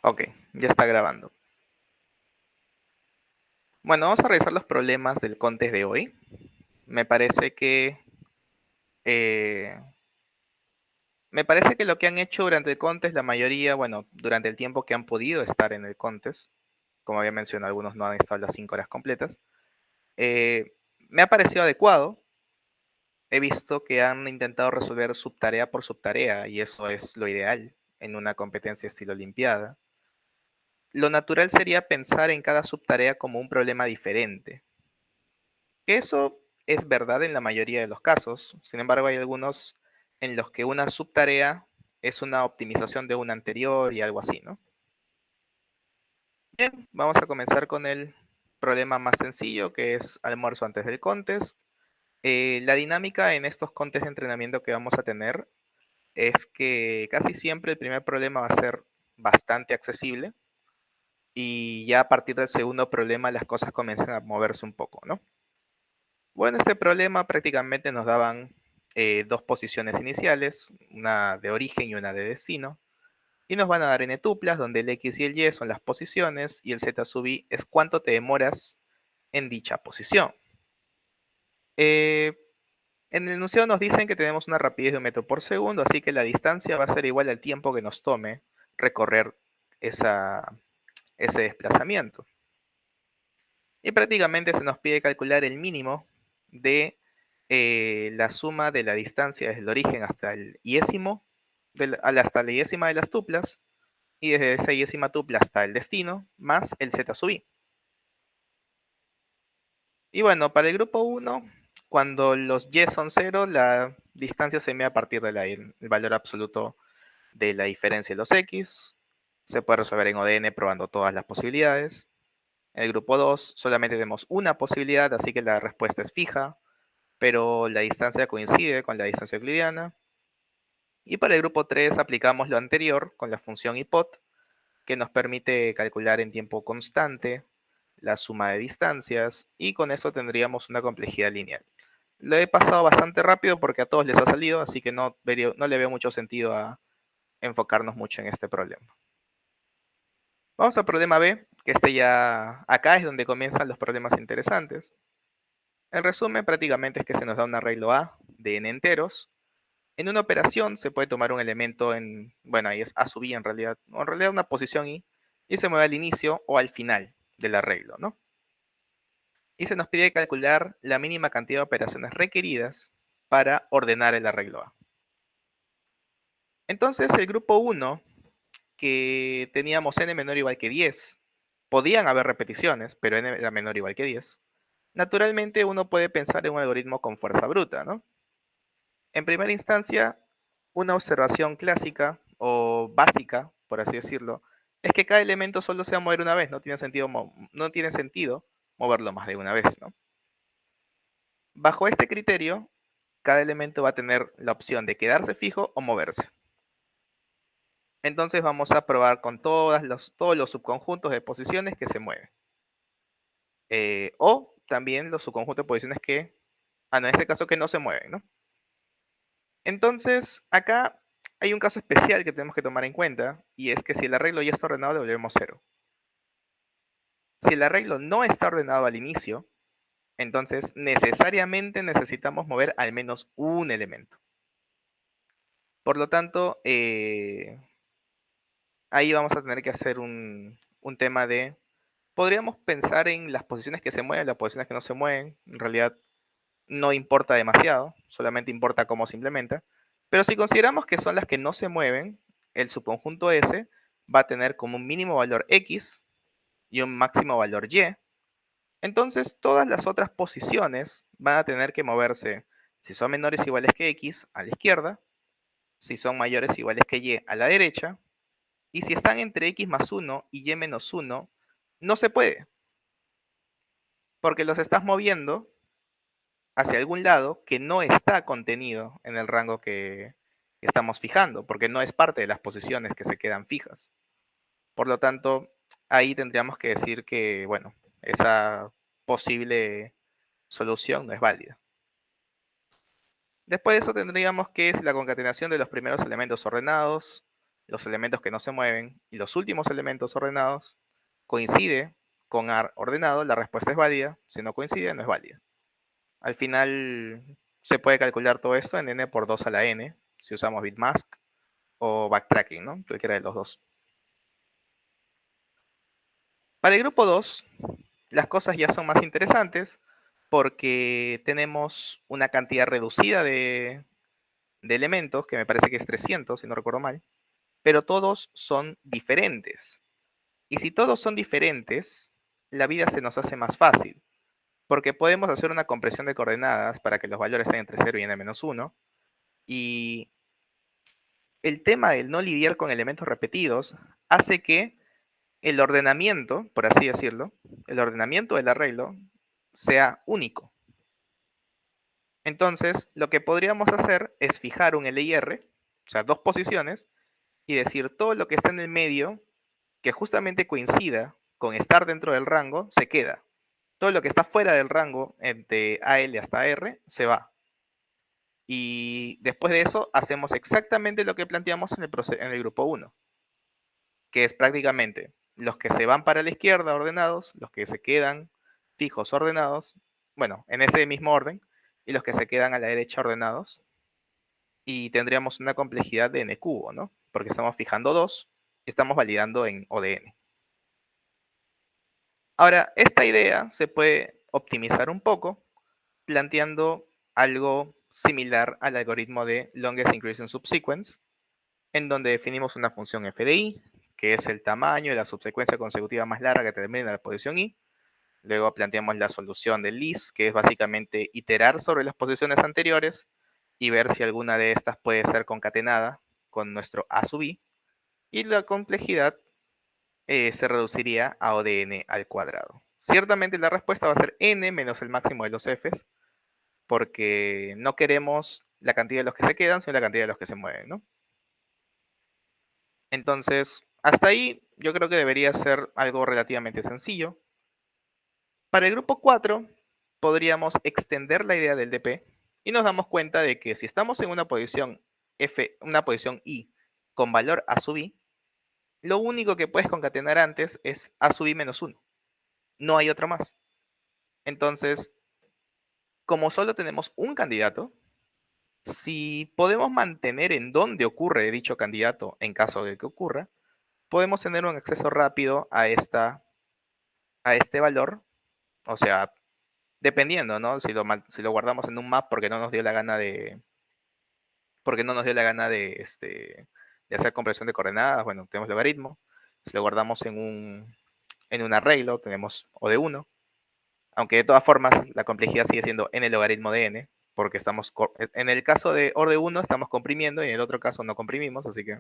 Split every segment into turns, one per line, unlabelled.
Ok, ya está grabando. Bueno, vamos a revisar los problemas del contest de hoy. Me parece que eh, lo que han hecho durante el contest, la mayoría, bueno, durante el tiempo que han podido estar en el contest, como había mencionado, algunos no han estado las 5 horas completas, me ha parecido adecuado. He visto que han intentado resolver subtarea por subtarea y eso es lo ideal en una competencia estilo Olimpiada. Lo natural sería pensar en cada subtarea como un problema diferente. Eso es verdad en la mayoría de los casos. Sin embargo, hay algunos en los que una subtarea es una optimización de una anterior y algo así, ¿no? Bien, vamos a comenzar con el problema más sencillo, que es almuerzo antes del contest. La dinámica en estos contests de entrenamiento que vamos a tener es que casi siempre el primer problema va a ser bastante accesible y ya a partir del segundo problema las cosas comienzan a moverse un poco, ¿no? Bueno, este problema prácticamente nos daban dos posiciones iniciales, una de origen y una de destino, y nos van a dar n tuplas, donde el x y el y son las posiciones, y el z sub i es cuánto te demoras en dicha posición. Eh, en el enunciado nos dicen que tenemos una rapidez de 1 metro por segundo, así que la distancia va a ser igual al tiempo que nos tome recorrer ese desplazamiento. Y prácticamente se nos pide calcular el mínimo de la suma de la distancia desde el origen hasta el iésimo, hasta la iésima de las tuplas, y desde esa iésima tupla hasta el destino, más el z sub i. Y bueno, para el grupo 1, cuando los y son 0, la distancia se mide a partir del valor absoluto de la diferencia de los x. Se puede resolver en ODN probando todas las posibilidades. En el grupo 2 solamente tenemos una posibilidad, así que la respuesta es fija, pero la distancia coincide con la distancia euclidiana. Y para el grupo 3 aplicamos lo anterior con la función IPOT, que nos permite calcular en tiempo constante la suma de distancias, y con eso tendríamos una complejidad lineal. Lo he pasado bastante rápido porque a todos les ha salido, así que no le veo mucho sentido a enfocarnos mucho en este problema. Vamos al problema B, que acá es donde comienzan los problemas interesantes. En resumen, prácticamente es que se nos da un arreglo A de n enteros. En una operación se puede tomar un elemento bueno, ahí es A sub i en realidad, o en realidad una posición i, y se mueve al inicio o al final del arreglo, ¿no? Y se nos pide calcular la mínima cantidad de operaciones requeridas para ordenar el arreglo A. Entonces, el grupo 1, que teníamos n menor o igual que 10, podían haber repeticiones, pero n era menor o igual que 10. Naturalmente, uno puede pensar en un algoritmo con fuerza bruta, ¿no? En primera instancia, una observación clásica o básica, por así decirlo, es que cada elemento solo se va a mover una vez, no tiene sentido moverlo más de una vez, ¿no? Bajo este criterio, cada elemento va a tener la opción de quedarse fijo o moverse. Entonces vamos a probar con todos los subconjuntos de posiciones que se mueven. O también los subconjuntos de posiciones en este caso que no se mueven, ¿no? Entonces, acá hay un caso especial que tenemos que tomar en cuenta, y es que si el arreglo ya está ordenado, le volvemos 0. Si el arreglo no está ordenado al inicio, entonces necesariamente necesitamos mover al menos un elemento. Por lo tanto, ahí vamos a tener que hacer un tema de... Podríamos pensar en las posiciones que se mueven, las posiciones que no se mueven. En realidad no importa demasiado, solamente importa cómo se implementa. Pero si consideramos que son las que no se mueven, el subconjunto S va a tener como un mínimo valor X y un máximo valor Y. Entonces todas las otras posiciones van a tener que moverse, si son menores o iguales que X, a la izquierda, si son mayores o iguales que Y, a la derecha, y si están entre X más 1 y Y menos 1, no se puede, porque los estás moviendo hacia algún lado que no está contenido en el rango que estamos fijando, porque no es parte de las posiciones que se quedan fijas. Por lo tanto, ahí tendríamos que decir que, bueno, esa posible solución no es válida. Después de eso tendríamos que es la concatenación de los primeros elementos ordenados. los elementos que no se mueven y los últimos elementos ordenados, coincide con AR ordenado, la respuesta es válida. Si no coincide, no es válida. Al final se puede calcular todo esto en n por 2 a la n, si usamos bitmask o backtracking, ¿no? Cualquiera de los dos. Para el grupo 2, las cosas ya son más interesantes porque tenemos una cantidad reducida de elementos, que me parece que es 300, si no recuerdo mal, pero todos son diferentes. Y si todos son diferentes, la vida se nos hace más fácil, porque podemos hacer una compresión de coordenadas para que los valores estén entre 0 y n-1, y el tema del no lidiar con elementos repetidos hace que el ordenamiento, por así decirlo, el ordenamiento del arreglo sea único. Entonces, lo que podríamos hacer es fijar un LIR, o sea, dos posiciones, y decir todo lo que está en el medio, que justamente coincida con estar dentro del rango, se queda. Todo lo que está fuera del rango, de AL hasta R, se va. Y después de eso, hacemos exactamente lo que planteamos en el grupo 1, que es prácticamente los que se van para la izquierda ordenados, los que se quedan fijos ordenados, bueno, en ese mismo orden, y los que se quedan a la derecha ordenados, y tendríamos una complejidad de n cubo, ¿no? Porque estamos fijando 2 y estamos validando en ODN. Ahora, esta idea se puede optimizar un poco planteando algo similar al algoritmo de Longest Increasing Subsequence, en donde definimos una función f de i, que es el tamaño de la subsecuencia consecutiva más larga que termina en la posición i. Luego planteamos la solución del list, que es básicamente iterar sobre las posiciones anteriores y ver si alguna de estas puede ser concatenada con nuestro a sub i. Y la complejidad se reduciría a ODN al cuadrado. Ciertamente la respuesta va a ser n menos el máximo de los f's, porque no queremos la cantidad de los que se quedan, sino la cantidad de los que se mueven, ¿no? Entonces, hasta ahí yo creo que debería ser algo relativamente sencillo. Para el grupo 4, podríamos extender la idea del DP y nos damos cuenta de que si estamos en una posición F, una posición I con valor A sub I, lo único que puedes concatenar antes es A sub I menos 1. No hay otra más. Entonces, como solo tenemos un candidato, si podemos mantener en dónde ocurre dicho candidato en caso de que ocurra, podemos tener un acceso rápido a este valor, o sea, dependiendo, ¿no? Si lo guardamos en un map porque no nos dio la gana de hacer compresión de coordenadas, bueno, tenemos logaritmo. Si lo guardamos en un arreglo, tenemos O de 1. Aunque de todas formas la complejidad sigue siendo n logaritmo de n, porque en el caso de O de 1 estamos comprimiendo y en el otro caso no comprimimos, así que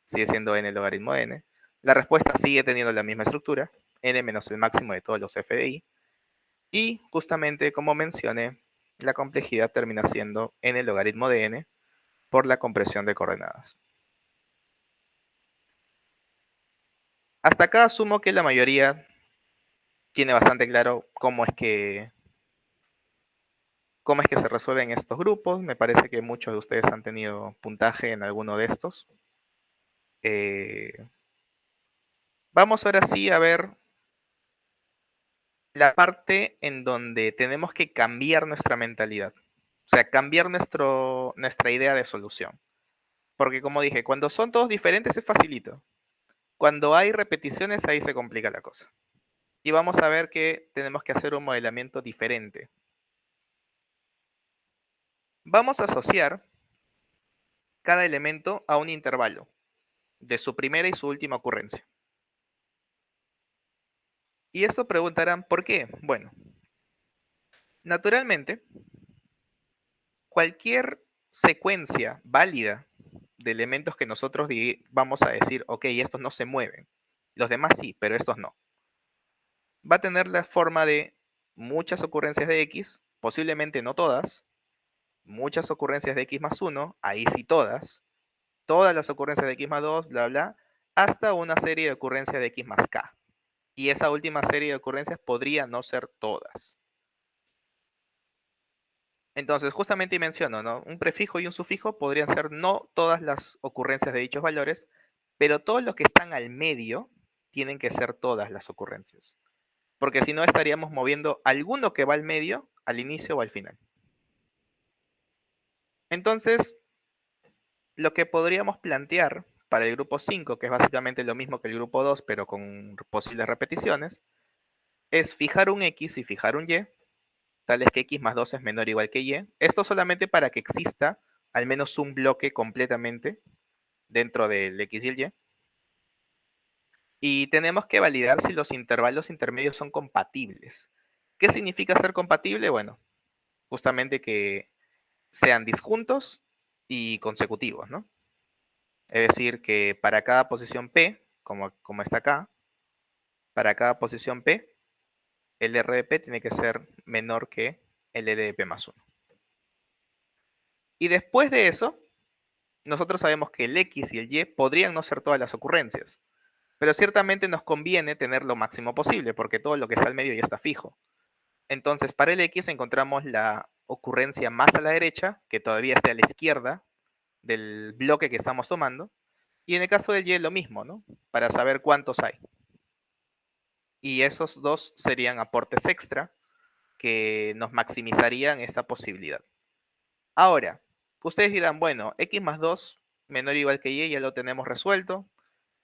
sigue siendo n logaritmo de n. La respuesta sigue teniendo la misma estructura, n menos el máximo de todos los f de i. Y justamente como mencioné, la complejidad termina siendo n logaritmo de n por la compresión de coordenadas. Hasta acá asumo que la mayoría tiene bastante claro cómo es que se resuelven estos grupos. Me parece que muchos de ustedes han tenido puntaje en alguno de estos. Vamos ahora sí a ver la parte en donde tenemos que cambiar nuestra mentalidad. O sea, cambiar nuestra idea de solución. Porque como dije, cuando son todos diferentes es facilito. Cuando hay repeticiones, ahí se complica la cosa. Y vamos a ver que tenemos que hacer un modelamiento diferente. Vamos a asociar cada elemento a un intervalo de su primera y su última ocurrencia. Y esto preguntarán, ¿por qué? Bueno, naturalmente, cualquier secuencia válida de elementos que nosotros vamos a decir, ok, estos no se mueven, los demás sí, pero estos no, va a tener la forma de muchas ocurrencias de x, posiblemente no todas, muchas ocurrencias de x más 1, ahí sí todas las ocurrencias de x más 2, bla, bla, hasta una serie de ocurrencias de x más k. Y esa última serie de ocurrencias podría no ser todas. Entonces, justamente menciono, ¿no? Un prefijo y un sufijo podrían ser no todas las ocurrencias de dichos valores, pero todos los que están al medio tienen que ser todas las ocurrencias. Porque si no estaríamos moviendo alguno que va al medio, al inicio o al final. Entonces, lo que podríamos plantear para el grupo 5, que es básicamente lo mismo que el grupo 2, pero con posibles repeticiones, es fijar un X y fijar un Y, tales que X más 2 es menor o igual que Y. Esto solamente para que exista al menos un bloque completamente dentro del X y el Y. Y tenemos que validar si los intervalos intermedios son compatibles. ¿Qué significa ser compatible? Bueno, justamente que sean disjuntos y consecutivos, ¿no? Es decir, que para cada posición P, como está acá, para cada posición P, el R de P tiene que ser menor que el L de P más 1. Y después de eso, nosotros sabemos que el X y el Y podrían no ser todas las ocurrencias, pero ciertamente nos conviene tener lo máximo posible, porque todo lo que está al medio ya está fijo. Entonces, para el X encontramos la ocurrencia más a la derecha, que todavía está a la izquierda del bloque que estamos tomando, y en el caso del Y lo mismo, ¿no? Para saber cuántos hay. Y esos dos serían aportes extra que nos maximizarían esta posibilidad. Ahora, ustedes dirán, bueno, X más 2 menor o igual que Y ya lo tenemos resuelto.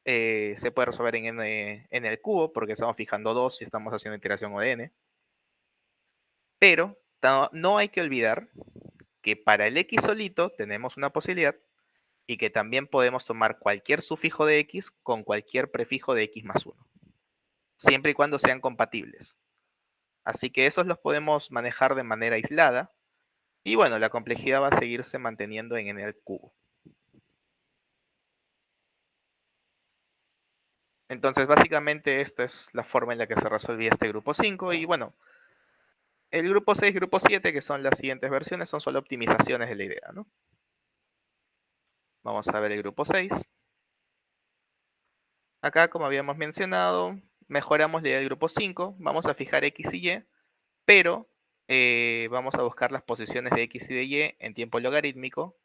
Se puede resolver en el cubo porque estamos fijando 2 y estamos haciendo iteración O de n. Pero no hay que olvidar que para el X solito tenemos una posibilidad y que también podemos tomar cualquier sufijo de X con cualquier prefijo de X más 1, siempre y cuando sean compatibles. Así que esos los podemos manejar de manera aislada. Y bueno, la complejidad va a seguirse manteniendo en el cubo. Entonces, básicamente, esta es la forma en la que se resolvía este grupo 5. Y bueno, el grupo 6 y grupo 7, que son las siguientes versiones, son solo optimizaciones de la idea, ¿no? Vamos a ver el grupo 6. Acá, como habíamos mencionado, mejoramos la idea del grupo 5. Vamos a fijar X y Y, pero vamos a buscar las posiciones de X y de Y en tiempo logarítmico.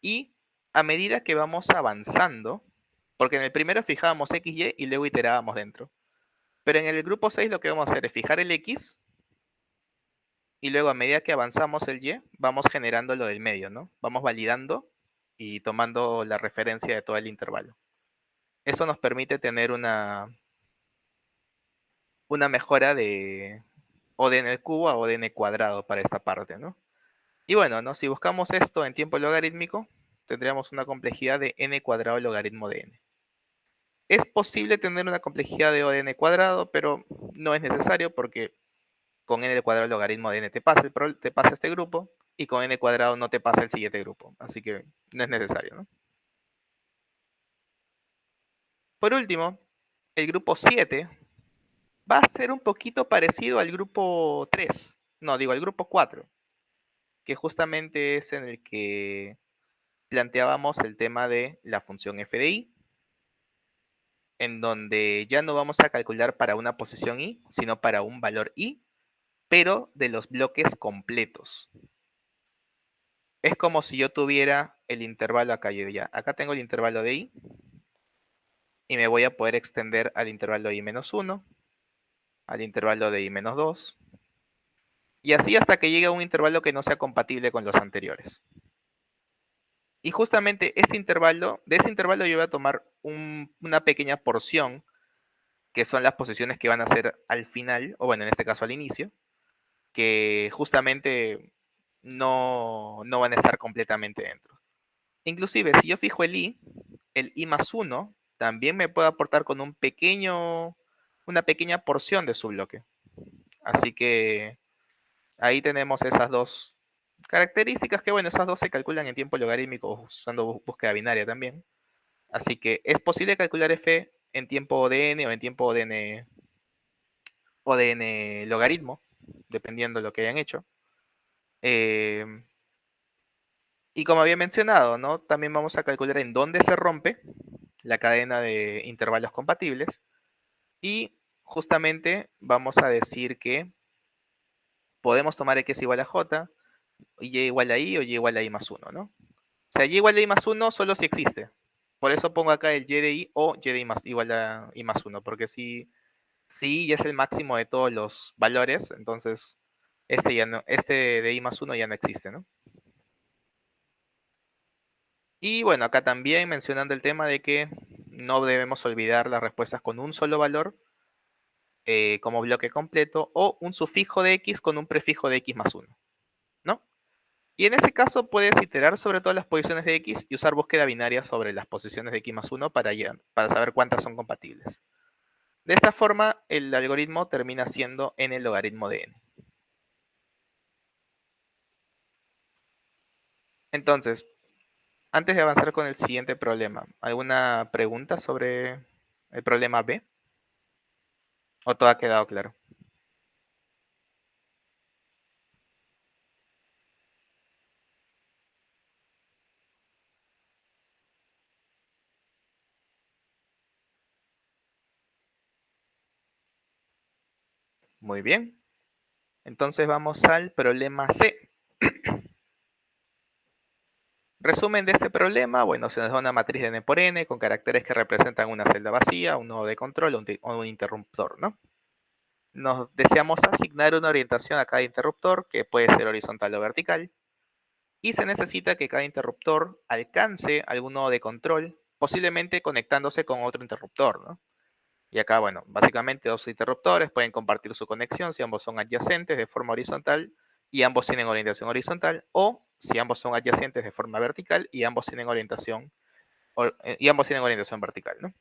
Y a medida que vamos avanzando, porque en el primero fijábamos X, Y y luego iterábamos dentro. Pero en el grupo 6 lo que vamos a hacer es fijar el X y luego a medida que avanzamos el Y, vamos generando lo del medio, ¿no? Vamos validando y tomando la referencia de todo el intervalo. Eso nos permite tener una mejora de O de n al cubo a O de n cuadrado para esta parte, ¿no? Y bueno, ¿no? Si buscamos esto en tiempo logarítmico, tendríamos una complejidad de n cuadrado logaritmo de n. Es posible tener una complejidad de O de n cuadrado, pero no es necesario porque con n al cuadrado logaritmo de n te pasa este grupo y con n cuadrado no te pasa el siguiente grupo. Así que no es necesario, ¿no? Por último, el grupo 7 va a ser un poquito parecido al grupo 3. No, digo al grupo 4, que justamente es en el que planteábamos el tema de la función f de i, en donde ya no vamos a calcular para una posición i, sino para un valor i, pero de los bloques completos. Es como si yo tuviera el intervalo acá, acá tengo el intervalo de i, y me voy a poder extender al intervalo de i menos 1, al intervalo de i menos 2, y así hasta que llegue a un intervalo que no sea compatible con los anteriores. Y justamente de ese intervalo yo voy a tomar una pequeña porción, que son las posiciones que van a ser al final, o bueno, en este caso al inicio, que justamente no van a estar completamente dentro. Inclusive, si yo fijo el i más 1 también me puede aportar con una pequeña porción de su bloque. Así que ahí tenemos esas dos características que, bueno, esas dos se calculan en tiempo logarítmico usando búsqueda binaria también. Así que es posible calcular f en tiempo de n o en tiempo de n logaritmo, dependiendo de lo que hayan hecho. Y como había mencionado, ¿no? También vamos a calcular en dónde se rompe la cadena de intervalos compatibles. Y justamente vamos a decir que podemos tomar x igual a j y igual a I o y igual a I más 1, ¿no? O sea, y igual a I más 1 solo si existe. Por eso pongo acá el y de I o y de I más, igual a I más 1, porque si I ya es el máximo de todos los valores, entonces este de I más 1 ya no existe, ¿no? Y bueno, acá también mencionando el tema de que no debemos olvidar las respuestas con un solo valor como bloque completo o un sufijo de X con un prefijo de X más 1, ¿no? Y en ese caso puedes iterar sobre todas las posiciones de X y usar búsqueda binaria sobre las posiciones de X más 1 para saber cuántas son compatibles. De esta forma, el algoritmo termina siendo n el logaritmo de n. Entonces, antes de avanzar con el siguiente problema, ¿alguna pregunta sobre el problema B? ¿O todo ha quedado claro? Muy bien. Entonces vamos al problema C. Resumen de este problema, bueno, se nos da una matriz de n por n con caracteres que representan una celda vacía, un nodo de control o un interruptor, ¿no? Nos deseamos asignar una orientación a cada interruptor, que puede ser horizontal o vertical, y se necesita que cada interruptor alcance algún nodo de control, posiblemente conectándose con otro interruptor, ¿no? Y acá, bueno, básicamente dos interruptores pueden compartir su conexión si ambos son adyacentes de forma horizontal y ambos tienen orientación horizontal, o si ambos son adyacentes de forma vertical y ambos tienen orientación vertical, ¿no?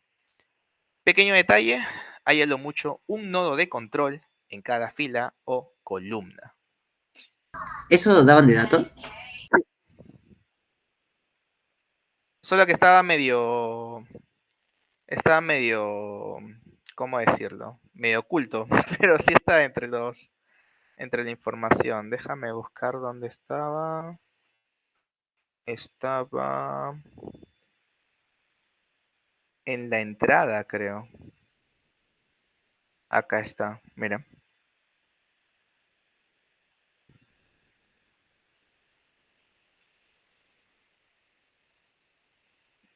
Pequeño detalle, hay a lo mucho un nodo de control en cada fila o columna.
¿Eso daban de dato?
Solo que estaba medio, ¿cómo decirlo? Medio oculto, pero sí está entre la información. Déjame buscar dónde estaba. Estaba en la entrada, creo. Acá está, mira.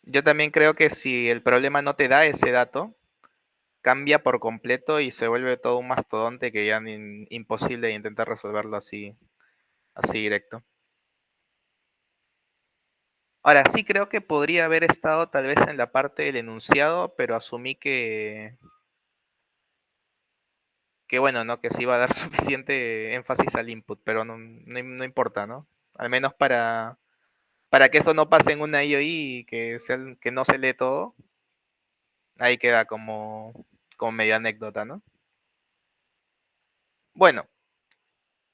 Yo también creo que si el problema no te da ese dato, cambia por completo y se vuelve todo un mastodonte que ya ni imposible intentar resolverlo así directo. Ahora, sí creo que podría haber estado tal vez en la parte del enunciado, pero asumí que bueno, ¿no? Que se iba a dar suficiente énfasis al input, pero no importa, ¿no? Al menos para que eso no pase en una IOI y que no se lee todo, ahí queda como media anécdota, ¿no? Bueno,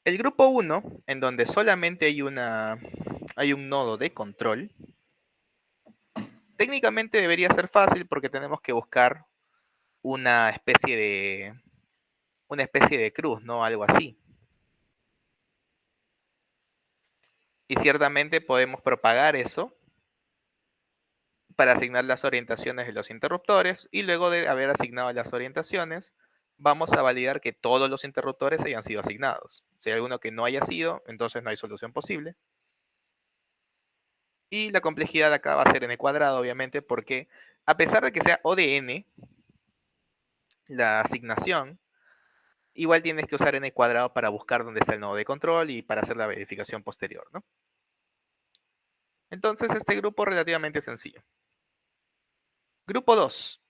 el grupo 1, en donde solamente hay un nodo de control, técnicamente debería ser fácil porque tenemos que buscar una especie de, una especie de cruz, ¿no? Algo así. Y ciertamente podemos propagar eso para asignar las orientaciones de los interruptores y luego de haber asignado las orientaciones, vamos a validar que todos los interruptores hayan sido asignados. Si hay alguno que no haya sido, entonces no hay solución posible. Y la complejidad acá va a ser n cuadrado, obviamente, porque a pesar de que sea O de n, la asignación, igual tienes que usar n cuadrado para buscar dónde está el nodo de control y para hacer la verificación posterior, ¿no? Entonces, este grupo es relativamente sencillo. Grupo 2.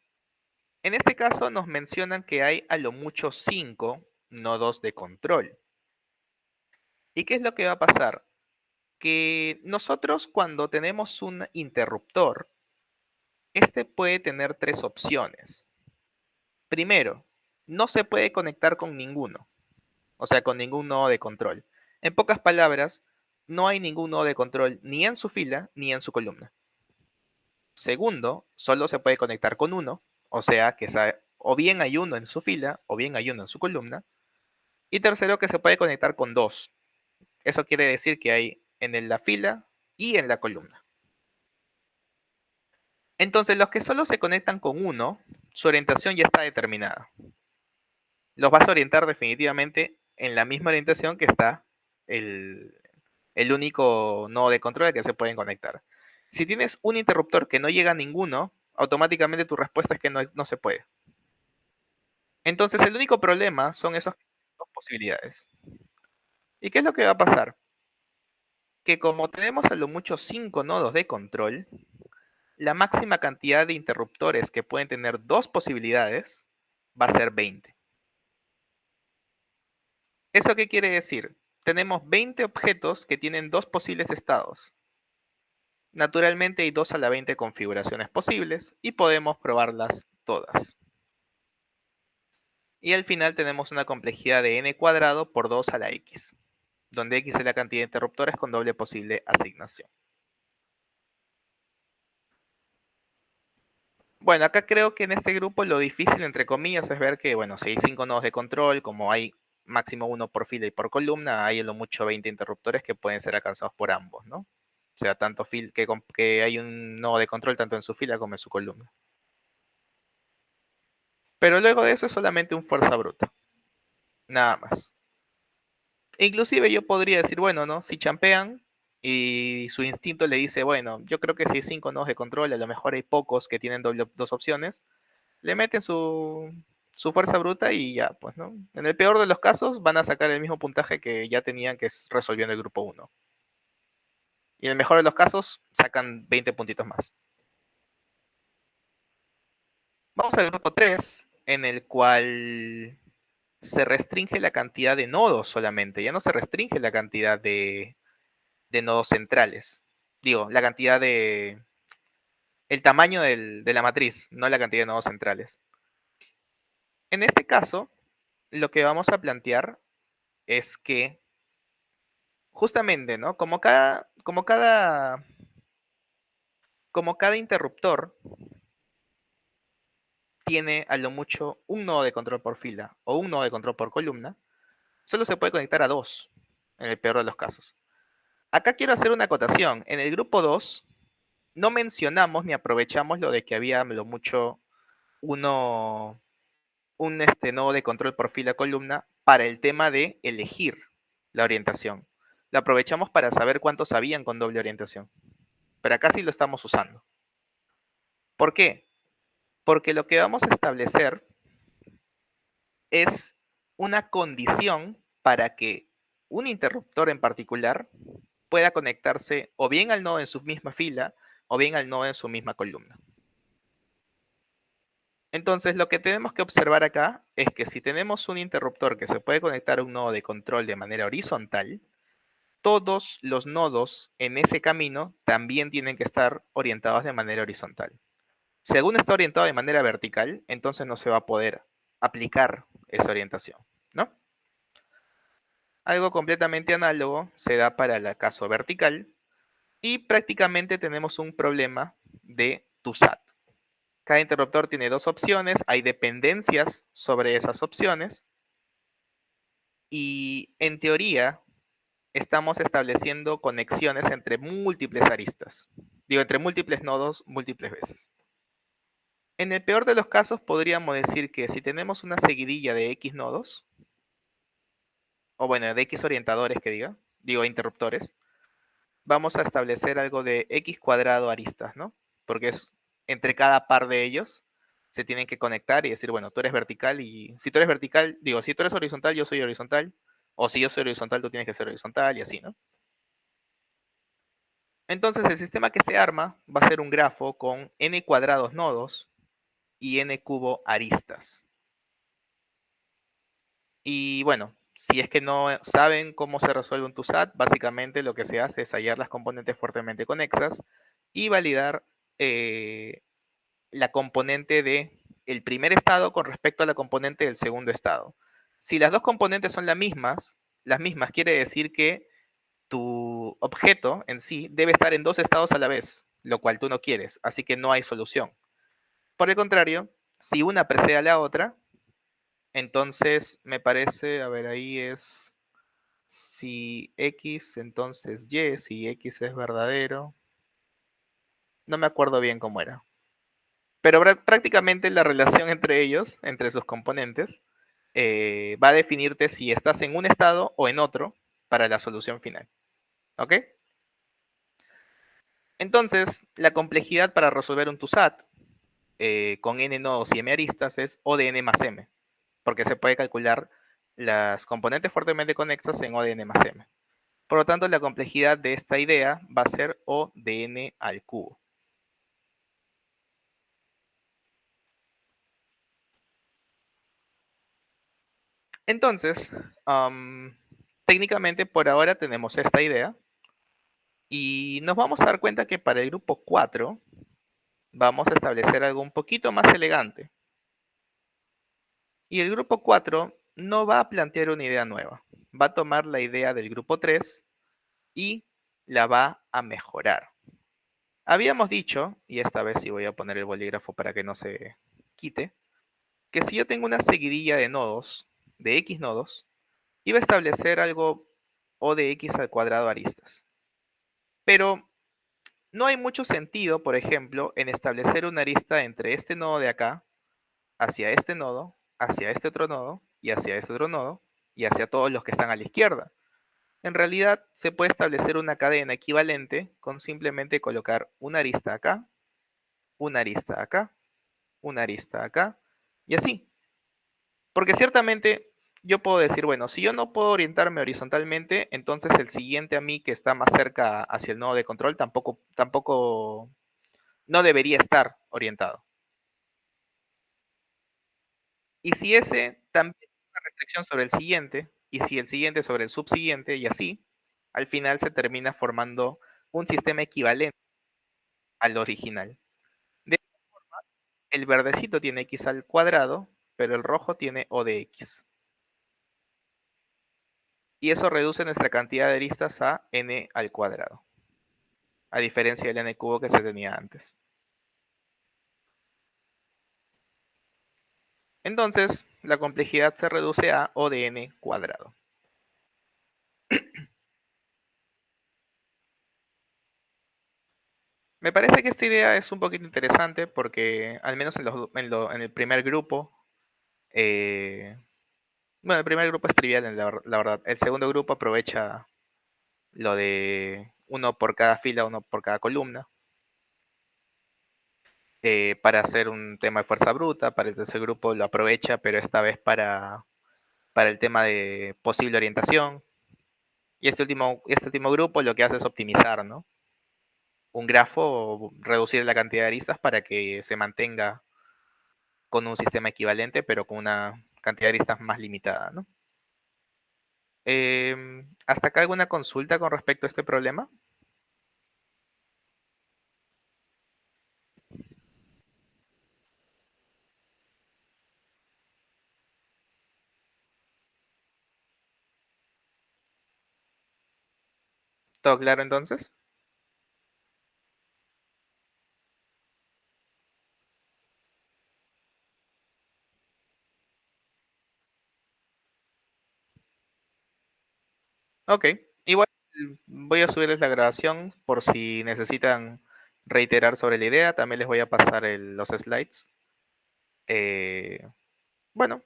En este caso nos mencionan que hay a lo mucho 5 nodos de control. ¿Y qué es lo que va a pasar? Que nosotros cuando tenemos un interruptor, este puede tener tres opciones. Primero, no se puede conectar con ninguno, o sea, con ningún nodo de control. En pocas palabras, no hay ningún nodo de control ni en su fila ni en su columna. Segundo, solo se puede conectar con uno, o sea, que o bien hay uno en su fila o bien hay uno en su columna. Y tercero, que se puede conectar con dos. Eso quiere decir que hay en la fila y en la columna. Entonces, los que solo se conectan con uno, su orientación ya está determinada. Los vas a orientar definitivamente en la misma orientación que está el, el único nodo de control al que se pueden conectar. Si tienes un interruptor que no llega a ninguno, automáticamente tu respuesta es que no se puede. Entonces el único problema son esas dos posibilidades. ¿Y qué es lo que va a pasar? Que como tenemos a lo mucho 5 nodos de control, la máxima cantidad de interruptores que pueden tener dos posibilidades va a ser 20. ¿Eso qué quiere decir? Tenemos 20 objetos que tienen dos posibles estados. Naturalmente hay 2 a la 20 configuraciones posibles y podemos probarlas todas. Y al final tenemos una complejidad de n cuadrado por 2 a la x, donde x es la cantidad de interruptores con doble posible asignación. Bueno, acá creo que en este grupo lo difícil, entre comillas, es ver que, bueno, si hay 5 nodos de control, como hay máximo 1 por fila y por columna, hay en lo mucho 20 interruptores que pueden ser alcanzados por ambos, ¿no? O sea, tanto que hay un nodo de control tanto en su fila como en su columna. Pero luego de eso es solamente un fuerza bruta. Nada más. Inclusive yo podría decir, bueno, ¿no? Si champean y su instinto le dice, bueno, yo creo que si hay 5 nodos de control, a lo mejor hay pocos que tienen dos opciones, le meten su fuerza bruta y ya, pues, ¿no? En el peor de los casos van a sacar el mismo puntaje que ya tenían que es resolviendo el grupo 1. Y en el mejor de los casos sacan 20 puntitos más. Vamos al grupo 3, en el cual se restringe la cantidad de nodos solamente, ya no se restringe la cantidad de nodos centrales. Digo, la cantidad de... el tamaño de la matriz, no la cantidad de nodos centrales. En este caso, lo que vamos a plantear es que justamente, ¿no? Como cada interruptor tiene a lo mucho un nodo de control por fila o un nodo de control por columna, solo se puede conectar a dos, en el peor de los casos. Acá quiero hacer una acotación. En el grupo 2 no mencionamos ni aprovechamos lo de que había a lo mucho un nodo de control por fila columna para el tema de elegir la orientación. Lo aprovechamos para saber cuántos habían con doble orientación. Pero acá sí lo estamos usando. ¿Por qué? Porque lo que vamos a establecer es una condición para que un interruptor en particular pueda conectarse o bien al nodo en su misma fila o bien al nodo en su misma columna. Entonces, lo que tenemos que observar acá es que si tenemos un interruptor que se puede conectar a un nodo de control de manera horizontal, todos los nodos en ese camino también tienen que estar orientados de manera horizontal. Si alguno está orientado de manera vertical, entonces no se va a poder aplicar esa orientación, ¿no? Algo completamente análogo se da para el caso vertical y prácticamente tenemos un problema de TUSAT. Cada interruptor tiene dos opciones, hay dependencias sobre esas opciones y en teoría estamos estableciendo conexiones entre múltiples aristas. Digo, entre múltiples nodos múltiples veces. En el peor de los casos podríamos decir que si tenemos una seguidilla de X nodos, o bueno, de X orientadores que digo interruptores, vamos a establecer algo de X cuadrado aristas, ¿no? Porque es entre cada par de ellos se tienen que conectar y decir, bueno, tú eres vertical y si tú eres vertical, digo, si tú eres horizontal, yo soy horizontal, o si yo soy horizontal, tú tienes que ser horizontal y así, ¿no? Entonces el sistema que se arma va a ser un grafo con n cuadrados nodos y n cubo aristas. Y bueno, si es que no saben cómo se resuelve un TUSAT, básicamente lo que se hace es hallar las componentes fuertemente conexas y validar la componente del primer estado con respecto a la componente del segundo estado. Si las dos componentes son las mismas quiere decir que tu objeto en sí debe estar en dos estados a la vez, lo cual tú no quieres, así que no hay solución. Por el contrario, si una precede a la otra, entonces me parece, a ver, ahí es si X, entonces Y, si X es verdadero. No me acuerdo bien cómo era. Pero prácticamente la relación entre ellos, entre sus componentes, va a definirte si estás en un estado o en otro para la solución final. ¿Ok? Entonces, la complejidad para resolver un TUSAT con n nodos y m aristas es O de n más m, porque se puede calcular las componentes fuertemente conexas en O de n más m. Por lo tanto, la complejidad de esta idea va a ser O de n al cubo. Entonces, técnicamente por ahora tenemos esta idea y nos vamos a dar cuenta que para el grupo 4 vamos a establecer algo un poquito más elegante. Y el grupo 4 no va a plantear una idea nueva, va a tomar la idea del grupo 3 y la va a mejorar. Habíamos dicho, y esta vez sí voy a poner el bolígrafo para que no se quite, que si yo tengo una seguidilla de nodos, de x nodos, iba a establecer algo O de x al cuadrado aristas. Pero no hay mucho sentido, por ejemplo, en establecer una arista entre este nodo de acá, hacia este otro nodo, y hacia este otro nodo, y hacia todos los que están a la izquierda. En realidad, se puede establecer una cadena equivalente con simplemente colocar una arista acá, una arista acá, una arista acá, y así. Porque ciertamente yo puedo decir, bueno, si yo no puedo orientarme horizontalmente, entonces el siguiente a mí que está más cerca hacia el nodo de control tampoco no debería estar orientado. Y si ese también es una restricción sobre el siguiente, y si el siguiente sobre el subsiguiente, y así, al final se termina formando un sistema equivalente al original. De el verdecito tiene x al cuadrado, pero el rojo tiene O de x. Y eso reduce nuestra cantidad de aristas a n al cuadrado, a diferencia del n cubo que se tenía antes. Entonces, la complejidad se reduce a O de n cuadrado. Me parece que esta idea es un poquito interesante porque, al menos en el primer grupo, bueno, el primer grupo es trivial, la verdad. El segundo grupo aprovecha lo de uno por cada fila, uno por cada columna, para hacer un tema de fuerza bruta. Para el tercer grupo lo aprovecha, pero esta vez para el tema de posible orientación. Y este último grupo lo que hace es optimizar, ¿no? Un grafo, reducir la cantidad de aristas para que se mantenga con un sistema equivalente, pero con una cantidad de aristas más limitada, ¿no? ¿Hasta acá alguna consulta con respecto a este problema? ¿Todo claro entonces? Ok. Igual voy a subirles la grabación por si necesitan reiterar sobre la idea. También les voy a pasar los slides. Eh, bueno,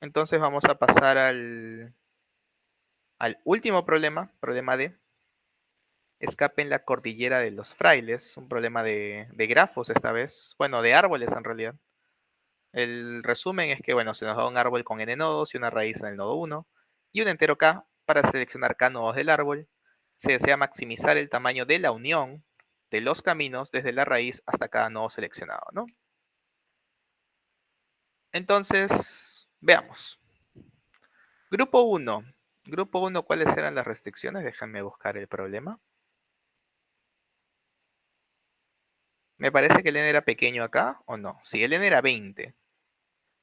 entonces vamos a pasar al último problema, problema D. Escape en la cordillera de los frailes, un problema de grafos esta vez, bueno, de árboles en realidad. El resumen es que, bueno, se nos da un árbol con n nodos y una raíz en el nodo 1 y un entero k. Para seleccionar k nodos del árbol, se desea maximizar el tamaño de la unión de los caminos desde la raíz hasta cada nodo seleccionado, ¿no? Entonces, veamos. Grupo 1. Grupo 1, ¿cuáles eran las restricciones? Déjenme buscar el problema. Me parece que el n era pequeño acá, ¿o no? Sí, el n era 20.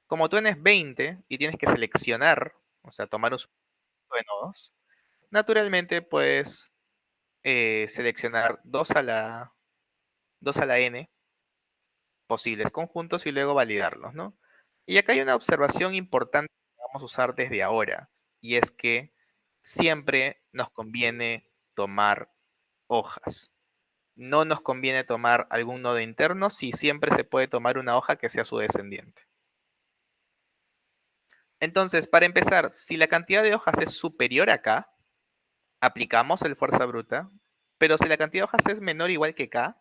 Como tu n es 20 y tienes que seleccionar, o sea, tomar un subconjunto de nodos, naturalmente puedes seleccionar 2 a la n posibles conjuntos y luego validarlos, ¿no? Y acá hay una observación importante que vamos a usar desde ahora, y es que siempre nos conviene tomar hojas. No nos conviene tomar algún nodo interno si siempre se puede tomar una hoja que sea su descendiente. Entonces, para empezar, si la cantidad de hojas es superior a k, aplicamos el fuerza bruta, pero si la cantidad de hojas es menor o igual que K,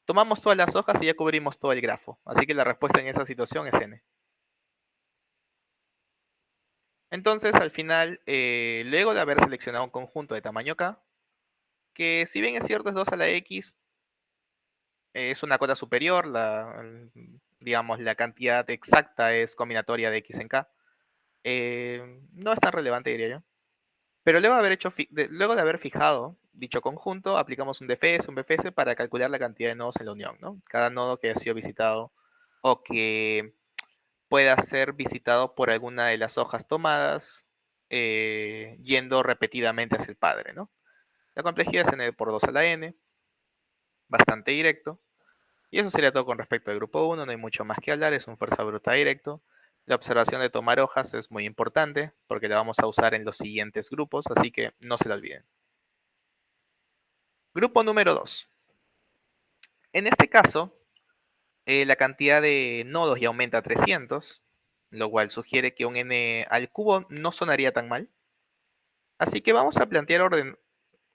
tomamos todas las hojas y ya cubrimos todo el grafo. Así que la respuesta en esa situación es N. Entonces, al final, luego de haber seleccionado un conjunto de tamaño K, que si bien es cierto es 2 a la X, es una cota superior, digamos, la cantidad exacta es combinatoria de X en K. No es tan relevante, diría yo. Pero luego de haber fijado dicho conjunto, aplicamos un DFS, un BFS para calcular la cantidad de nodos en la unión, ¿no? Cada nodo que haya sido visitado o que pueda ser visitado por alguna de las hojas tomadas, yendo repetidamente hacia el padre, ¿no? La complejidad es n por 2 a la n, bastante directo. Y eso sería todo con respecto al grupo 1, no hay mucho más que hablar, es un fuerza bruta directo. La observación de tomar hojas es muy importante porque la vamos a usar en los siguientes grupos, así que no se la olviden. Grupo número 2. En este caso, la cantidad de nodos ya aumenta a 300, lo cual sugiere que un n al cubo no sonaría tan mal. Así que vamos a plantear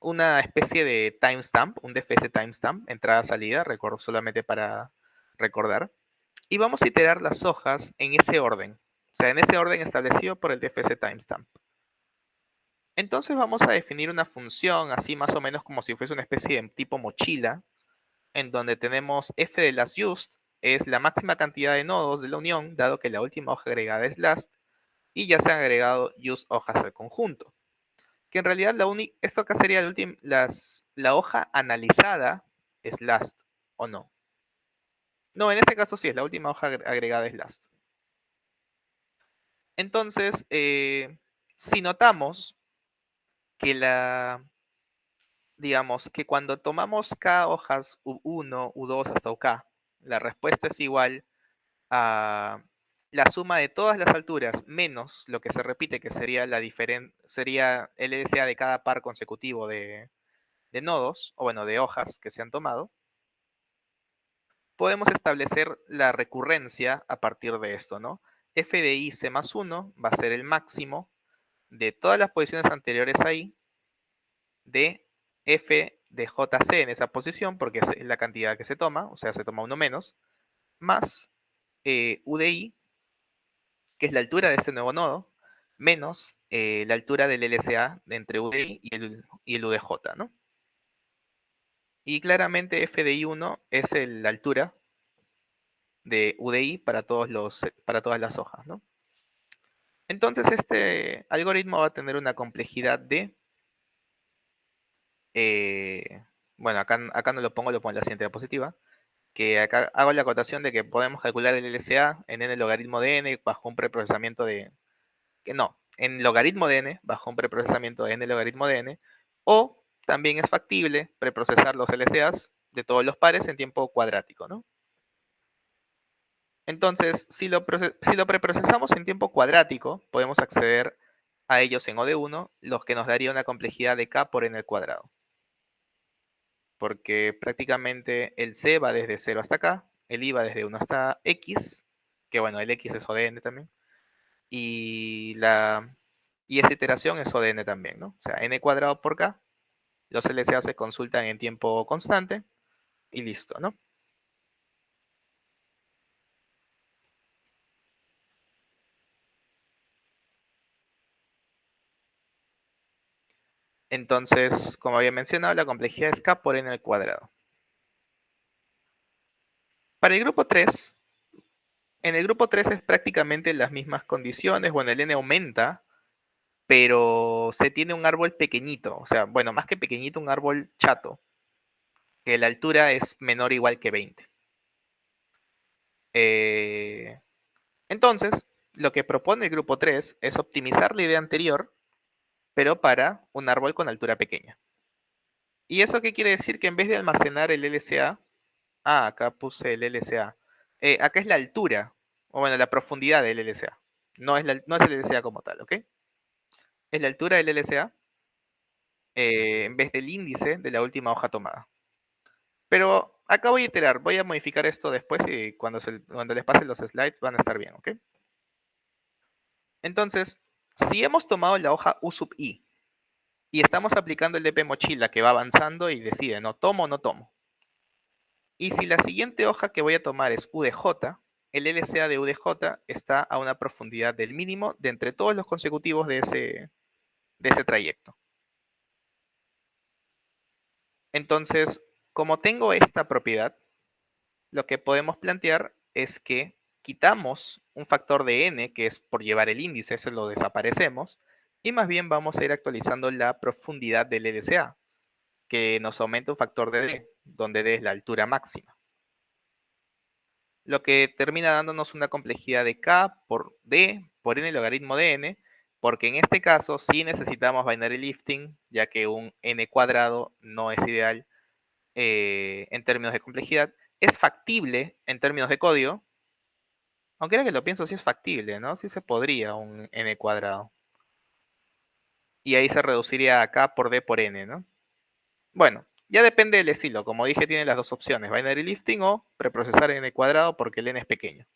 una especie de timestamp, un DFS timestamp, entrada-salida, recuerdo solamente para recordar. Y vamos a iterar las hojas en ese orden, o sea, en ese orden establecido por el DFS timestamp. Entonces vamos a definir una función así más o menos como si fuese una especie de tipo mochila, en donde tenemos f de last used, es la máxima cantidad de nodos de la unión, dado que la última hoja agregada es last, y ya se han agregado used hojas al conjunto. Que en realidad esto acá sería la hoja analizada es last, ¿o no? No, en este caso sí, es la última hoja agregada es last. Entonces, si notamos que digamos que cuando tomamos K hojas U1, U2 hasta UK, la respuesta es igual a la suma de todas las alturas menos lo que se repite, que sería sería el LCA de cada par consecutivo de nodos, o bueno, de hojas que se han tomado, podemos establecer la recurrencia a partir de esto, ¿no? F de I C más 1 va a ser el máximo de todas las posiciones anteriores ahí, de F de JC en esa posición, porque es la cantidad que se toma, o sea, se toma uno menos, más U de I, que es la altura de ese nuevo nodo, menos la altura del LSA entre U de I y el U de J, ¿no? Y claramente F de I1 es la altura de UDI para todas las hojas, ¿no? Entonces este algoritmo va a tener una complejidad de, bueno, acá no lo pongo en la siguiente diapositiva, que acá hago la acotación de que podemos calcular el LSA en n logaritmo de n bajo un preprocesamiento en logaritmo de n bajo un preprocesamiento de n logaritmo de n, o también es factible preprocesar los LSAs de todos los pares en tiempo cuadrático, ¿no? Entonces, si lo preprocesamos en tiempo cuadrático, podemos acceder a ellos en O de 1, los que nos daría una complejidad de k por n al cuadrado. Porque prácticamente el c va desde 0 hasta k, el i va desde 1 hasta x, que bueno, el x es O de n también, y esa iteración es O de n también, ¿no? O sea, n cuadrado por k, los LCA se consultan en tiempo constante, y listo, ¿no? Entonces, como había mencionado, la complejidad es k por n al cuadrado. Para el grupo 3, en el grupo 3 es prácticamente las mismas condiciones. Bueno, el n aumenta, pero se tiene un árbol pequeñito. O sea, bueno, más que pequeñito, un árbol chato, que la altura es menor o igual que 20. Entonces, lo que propone el grupo 3 es optimizar la idea anterior, pero para un árbol con altura pequeña. ¿Y eso qué quiere decir? Que en vez de almacenar el LCA, acá puse el LCA, acá es la altura, o bueno, la profundidad del LCA. No es el LCA como tal, ¿ok? Es la altura del LCA en vez del índice de la última hoja tomada. Pero acá voy a iterar, voy a modificar esto después y cuando les pase los slides van a estar bien, ¿ok? Entonces, si hemos tomado la hoja U sub I y estamos aplicando el DP mochila que va avanzando y decide, ¿no? ¿Tomo o no tomo? Y si la siguiente hoja que voy a tomar es UDJ, el LCA de UDJ está a una profundidad del mínimo de entre todos los consecutivos de ese trayecto. Entonces, como tengo esta propiedad, lo que podemos plantear es que quitamos un factor de n, que es por llevar el índice, ese lo desaparecemos, y más bien vamos a ir actualizando la profundidad del LCA, que nos aumenta un factor de d, donde d es la altura máxima. Lo que termina dándonos una complejidad de k por d por n logaritmo de n, porque en este caso sí necesitamos binary lifting, ya que un n cuadrado no es ideal en términos de complejidad. Es factible en términos de código, aunque ahora que lo pienso sí es factible, ¿no? Sí se podría un n cuadrado. Y ahí se reduciría a k por d por n, ¿no? Bueno, ya depende del estilo. Como dije, tiene las dos opciones, binary lifting o preprocesar en n cuadrado porque el n es pequeño.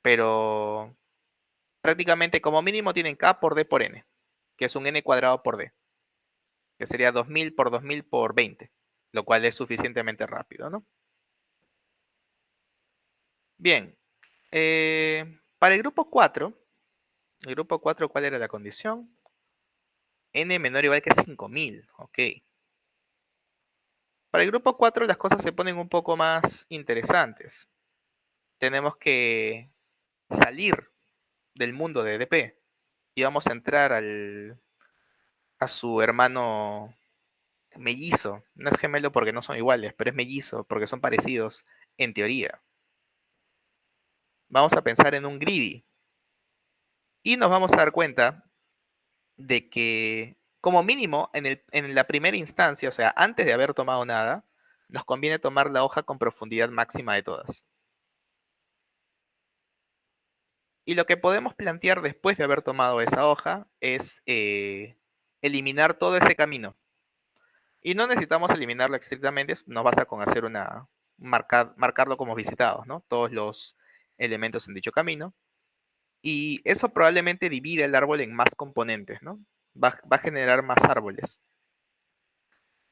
Pero prácticamente como mínimo tienen k por d por n, que es un n cuadrado por d, que sería 2000 por 2000 por 20, lo cual es suficientemente rápido, ¿no? Bien, para el grupo 4, ¿cuál era la condición? N menor o igual que 5000, ok. Para el grupo 4 las cosas se ponen un poco más interesantes. Tenemos que salir del mundo de EDP y vamos a entrar a su hermano mellizo. No es gemelo porque no son iguales, pero es mellizo porque son parecidos en teoría. Vamos a pensar en un greedy y nos vamos a dar cuenta de que como mínimo en la primera instancia, o sea, antes de haber tomado nada, nos conviene tomar la hoja con profundidad máxima de todas. Y lo que podemos plantear después de haber tomado esa hoja es eliminar todo ese camino. Y no necesitamos eliminarlo estrictamente, nos basta con hacer marcarlo como visitados, ¿no? Todos los elementos en dicho camino. Y eso probablemente divide el árbol en más componentes, ¿no? Va a generar más árboles.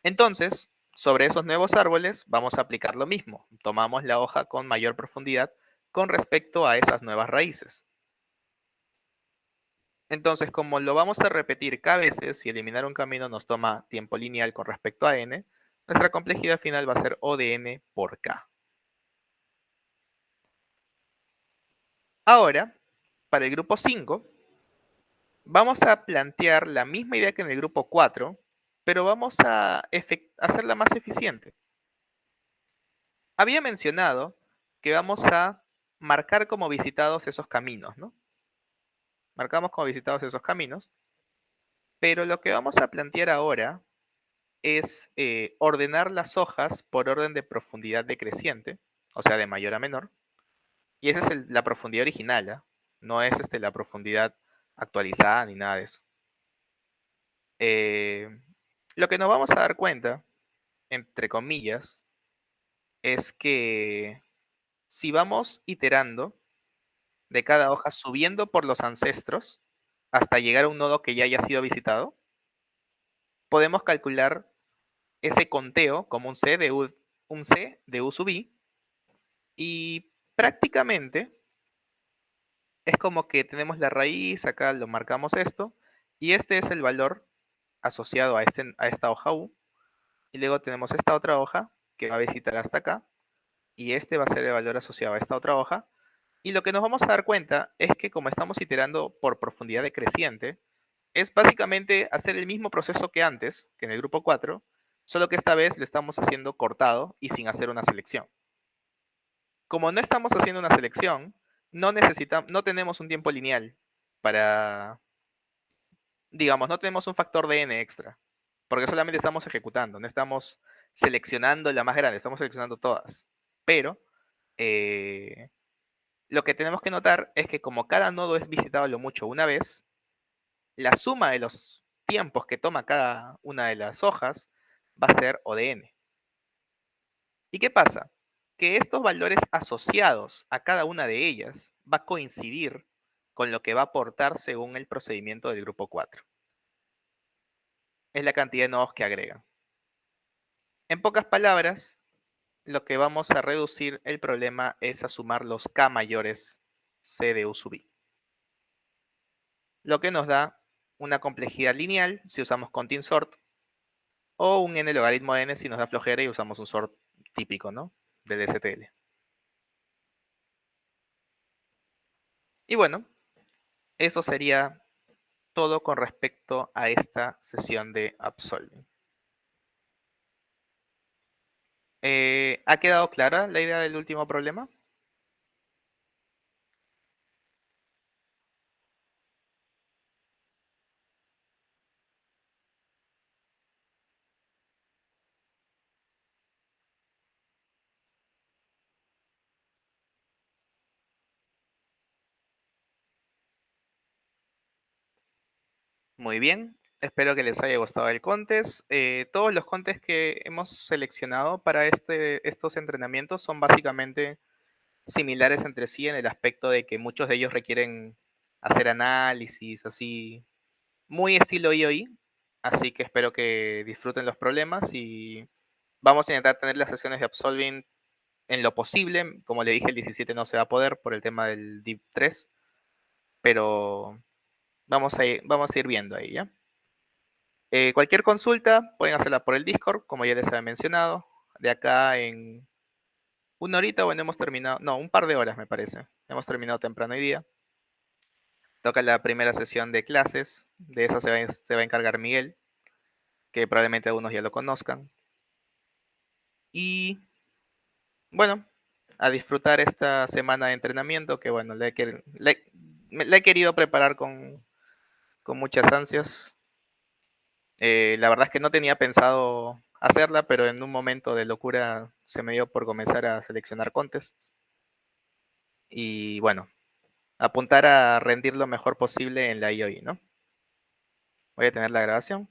Entonces, sobre esos nuevos árboles vamos a aplicar lo mismo. Tomamos la hoja con mayor profundidad con respecto a esas nuevas raíces. Entonces, como lo vamos a repetir k veces y eliminar un camino nos toma tiempo lineal con respecto a n, nuestra complejidad final va a ser O de n por k. Ahora, para el grupo 5, vamos a plantear la misma idea que en el grupo 4, pero vamos a hacerla más eficiente. Había mencionado que vamos a marcar como visitados esos caminos, ¿no? Marcamos como visitados esos caminos, pero lo que vamos a plantear ahora es ordenar las hojas por orden de profundidad decreciente, o sea, de mayor a menor, y esa es la profundidad original, ¿eh? No es la profundidad actualizada ni nada de eso. Lo que nos vamos a dar cuenta, entre comillas, es que si vamos iterando de cada hoja subiendo por los ancestros hasta llegar a un nodo que ya haya sido visitado, podemos calcular ese conteo como un C de U sub I, y prácticamente es como que tenemos la raíz, acá lo marcamos esto, y este es el valor asociado a esta hoja U, y luego tenemos esta otra hoja que va a visitar hasta acá, y este va a ser el valor asociado a esta otra hoja, y lo que nos vamos a dar cuenta es que como estamos iterando por profundidad decreciente, es básicamente hacer el mismo proceso que antes, que en el grupo 4, solo que esta vez lo estamos haciendo cortado y sin hacer una selección. Como no estamos haciendo una selección, no tenemos un tiempo lineal para, digamos, no tenemos un factor de n extra, porque solamente estamos ejecutando, no estamos seleccionando la más grande, estamos seleccionando todas. Pero lo que tenemos que notar es que como cada nodo es visitado a lo mucho una vez, la suma de los tiempos que toma cada una de las hojas va a ser O de n. ¿Y qué pasa? Que estos valores asociados a cada una de ellas va a coincidir con lo que va a aportar según el procedimiento del grupo 4. es la cantidad de nodos que agrega. En pocas palabras, lo que vamos a reducir el problema es a sumar los k mayores c de u sub i. Lo que nos da una complejidad lineal si usamos continuous sort, o un n logaritmo de n si nos da flojera y usamos un sort típico, ¿no? Del STL. Y bueno, eso sería todo con respecto a esta sesión de Absolving. ¿Ha quedado clara la idea del último problema? Muy bien, espero que les haya gustado el contest. Todos los contests que hemos seleccionado para estos entrenamientos son básicamente similares entre sí en el aspecto de que muchos de ellos requieren hacer análisis así, muy estilo IOI, así que espero que disfruten los problemas y vamos a intentar tener las sesiones de Absolving en lo posible. Como le dije, el 17 no se va a poder por el tema del DIP 3, pero vamos a ir viendo ahí, ¿ya? Cualquier consulta pueden hacerla por el Discord, como ya les había mencionado. De acá en una horita, bueno, hemos terminado, no, un par de horas me parece. Hemos terminado temprano hoy día. Toca la primera sesión de clases, de eso se va a encargar Miguel, que probablemente algunos ya lo conozcan. Y bueno, a disfrutar esta semana de entrenamiento, que bueno, la he querido preparar con muchas ansias. La verdad es que no tenía pensado hacerla, pero en un momento de locura se me dio por comenzar a seleccionar contests. Y bueno, apuntar a rendir lo mejor posible en la IOI, ¿no? Voy a tener la grabación.